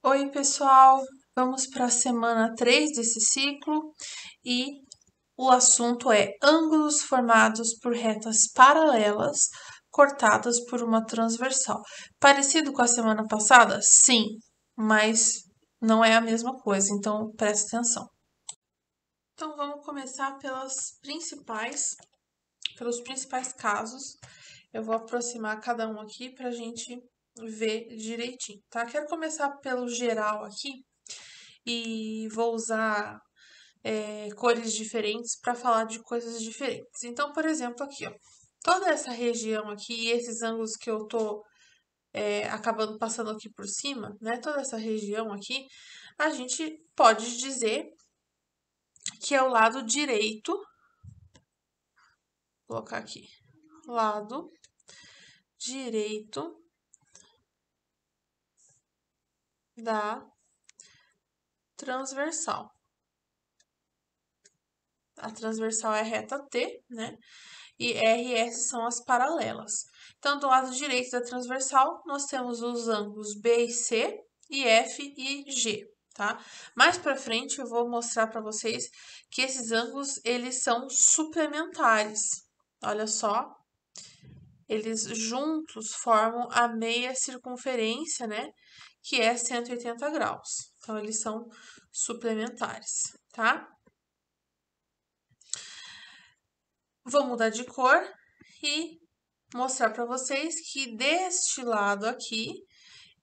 Oi, pessoal! Vamos para a semana 3 desse ciclo e o assunto é ângulos formados por retas paralelas cortadas por uma transversal. Parecido com a semana passada? Sim, mas não é a mesma coisa, então presta atenção. Então vamos começar pelos principais casos. Eu vou aproximar cada um aqui para a gente ver direitinho, tá? Quero começar pelo geral aqui e vou usar cores diferentes para falar de coisas diferentes. Então, por exemplo, aqui, ó, toda essa região aqui, esses ângulos que eu tô acabando passando aqui por cima, né? Toda essa região aqui, a gente pode dizer que é o lado direito. Vou colocar aqui, lado direito da transversal. A transversal é a reta T, né? E R e S são as paralelas. Então, do lado direito da transversal, nós temos os ângulos B e C e F e G, tá? Mais para frente eu vou mostrar para vocês que esses ângulos, eles são suplementares. Olha só, eles juntos formam a meia circunferência, né? Que é 180 graus. Então, eles são suplementares, tá? Vou mudar de cor e mostrar para vocês que deste lado aqui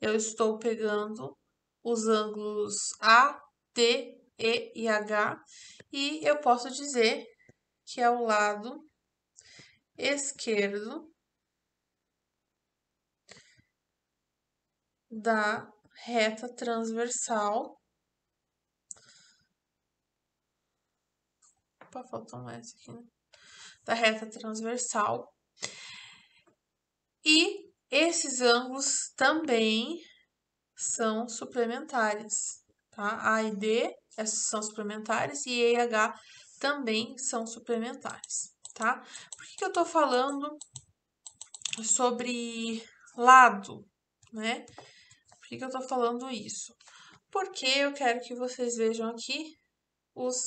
eu estou pegando os ângulos A, T, E e H e eu posso dizer que é o lado esquerdo da reta transversal. Opa, faltou mais aqui, né? Da reta transversal. E esses ângulos também são suplementares, tá? A e D, essas são suplementares, e E e H também são suplementares, tá? Por que eu tô falando sobre lado, né? Por que eu tô falando isso? Porque eu quero que vocês vejam aqui os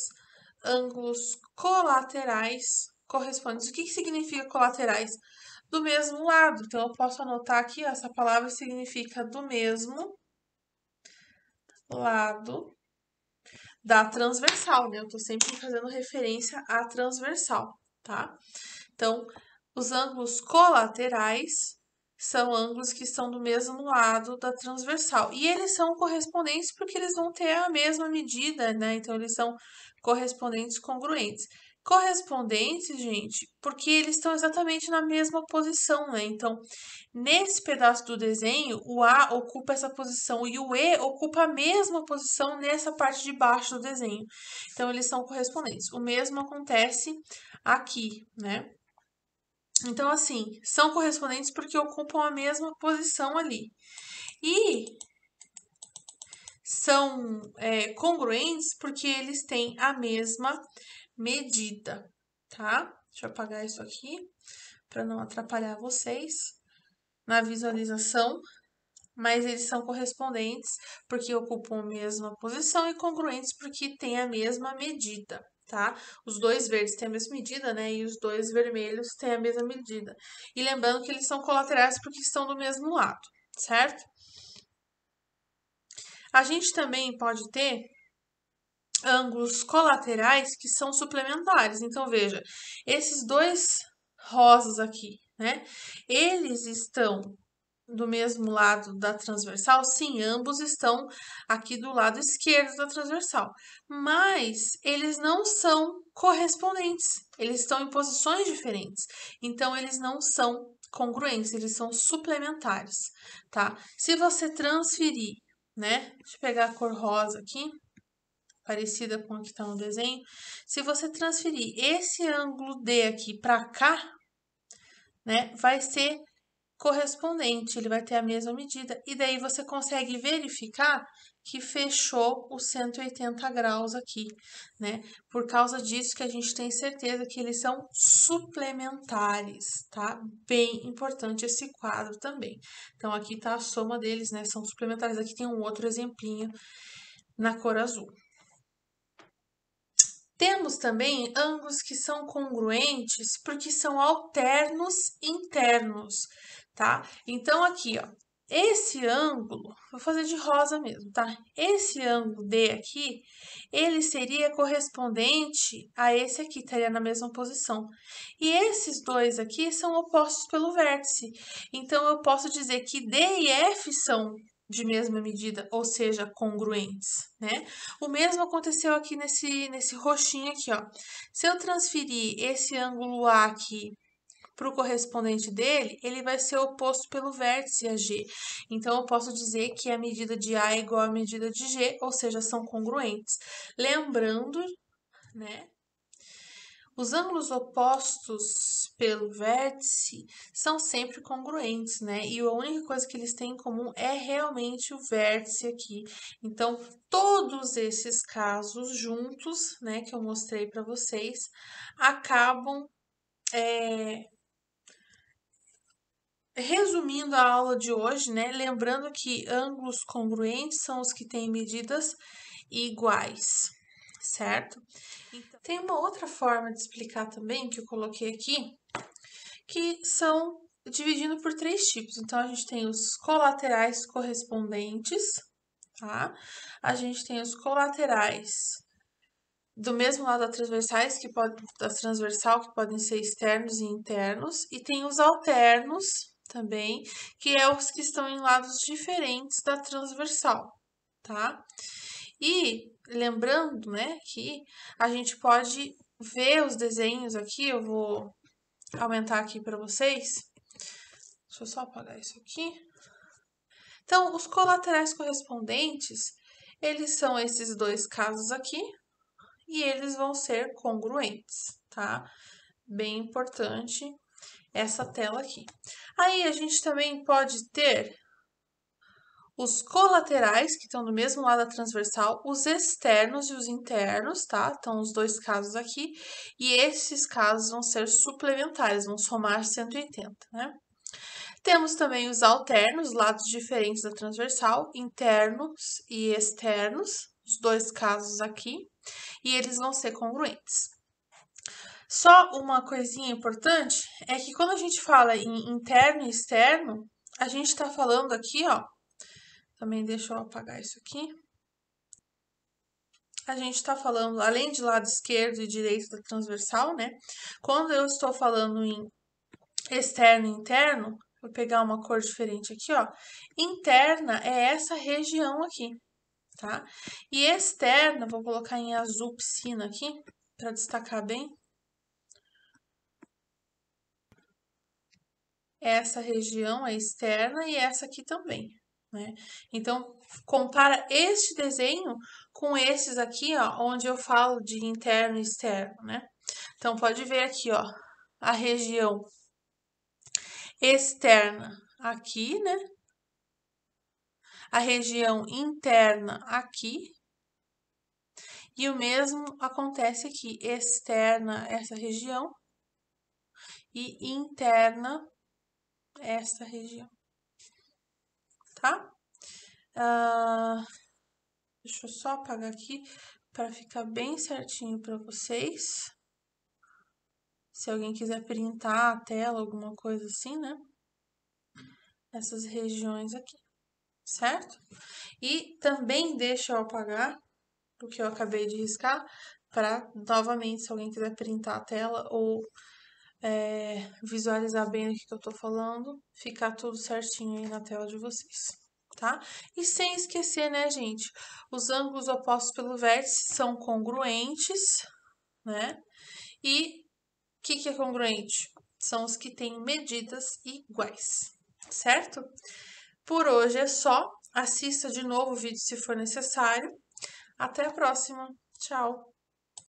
ângulos colaterais correspondentes. O que significa colaterais? Do mesmo lado. Então, eu posso anotar aqui, essa palavra significa do mesmo lado da transversal, né? Eu tô sempre fazendo referência à transversal, tá? Então, os ângulos colaterais são ângulos que estão do mesmo lado da transversal. E eles são correspondentes porque eles vão ter a mesma medida, né? Então, eles são correspondentes congruentes. Correspondentes, gente, porque eles estão exatamente na mesma posição, né? Então, nesse pedaço do desenho, o A ocupa essa posição e o E ocupa a mesma posição nessa parte de baixo do desenho. Então, eles são correspondentes. O mesmo acontece aqui, né? Então, assim, são correspondentes porque ocupam a mesma posição ali. E são congruentes porque eles têm a mesma medida, tá? Deixa eu apagar isso aqui para não atrapalhar vocês na visualização. Mas eles são correspondentes porque ocupam a mesma posição e congruentes porque têm a mesma medida, tá? Os dois verdes têm a mesma medida, né? E os dois vermelhos têm a mesma medida. E lembrando que eles são colaterais porque estão do mesmo lado, certo? A gente também pode ter ângulos colaterais que são suplementares. Então, veja, esses dois rosas aqui, né? Eles estão do mesmo lado da transversal? Sim, ambos estão aqui do lado esquerdo da transversal, mas eles não são correspondentes, eles estão em posições diferentes, então eles não são congruentes, eles são suplementares, tá? Se você transferir, né? Deixa eu pegar a cor rosa aqui, parecida com a que está no desenho. Se você transferir esse ângulo D aqui para cá, né, vai ser correspondente, ele vai ter a mesma medida, e daí você consegue verificar que fechou os 180 graus aqui, né? Por causa disso que a gente tem certeza que eles são suplementares, tá? Bem importante esse quadro também. Então, aqui tá a soma deles, né? São suplementares. Aqui tem um outro exemplinho na cor azul. Temos também ângulos que são congruentes porque são alternos internos, tá? Então, aqui, ó, esse ângulo, vou fazer de rosa mesmo, tá? Esse ângulo D aqui, ele seria correspondente a esse aqui, estaria na mesma posição. E esses dois aqui são opostos pelo vértice. Então, eu posso dizer que D e F são de mesma medida, ou seja, congruentes, né? O mesmo aconteceu aqui nesse roxinho aqui, ó. Se eu transferir esse ângulo A aqui para o correspondente dele, ele vai ser oposto pelo vértice AG. Então, eu posso dizer que a medida de A é igual à medida de G, ou seja, são congruentes. Lembrando, né? Os ângulos opostos pelo vértice são sempre congruentes, né? E a única coisa que eles têm em comum é realmente o vértice aqui. Então, todos esses casos juntos, né, que eu mostrei para vocês, acabam resumindo a aula de hoje, né? Lembrando que ângulos congruentes são os que têm medidas iguais, certo? Então, tem uma outra forma de explicar também que eu coloquei aqui, que são dividindo por 3 tipos. Então, a gente tem os colaterais correspondentes, tá? A gente tem os colaterais do mesmo lado da transversal, que podem ser externos e internos, e tem os alternos também, que é os que estão em lados diferentes da transversal, tá? E lembrando, né, que a gente pode ver os desenhos aqui, eu vou aumentar aqui para vocês. Deixa eu só apagar isso aqui. Então, os colaterais correspondentes, eles são esses dois casos aqui, e eles vão ser congruentes, tá? Bem importante essa tela aqui. Aí, a gente também pode ter os colaterais, que estão do mesmo lado da transversal, os externos e os internos, tá? Então, os dois casos aqui. E esses casos vão ser suplementares, vão somar 180, né? Temos também os alternos, lados diferentes da transversal, internos e externos, os dois casos aqui, e eles vão ser congruentes. Só uma coisinha importante é que quando a gente fala em interno e externo, a gente está falando aqui, ó, também deixa eu apagar isso aqui. A gente está falando, além de lado esquerdo e direito da transversal, né? Quando eu estou falando em externo e interno, vou pegar uma cor diferente aqui, ó. Interna é essa região aqui, tá? E externa, vou colocar em azul piscina aqui, para destacar bem. Essa região é externa e essa aqui também, né? Então, compara este desenho com esses aqui, ó, onde eu falo de interno e externo, né? Então, pode ver aqui, ó, a região externa aqui, né? A região interna aqui. E o mesmo acontece aqui, externa essa região e interna essa região, tá? Deixa eu só apagar aqui para ficar bem certinho para vocês. Se alguém quiser printar a tela, alguma coisa assim, né? Essas regiões aqui, certo? E também deixa eu apagar o que eu acabei de riscar para, novamente, se alguém quiser printar a tela ou visualizar bem o que eu tô falando, ficar tudo certinho aí na tela de vocês, tá? E sem esquecer, né, gente, os ângulos opostos pelo vértice são congruentes, né? E o que é congruente? São os que têm medidas iguais, certo? Por hoje é só. Assista de novo o vídeo se for necessário. Até a próxima. Tchau!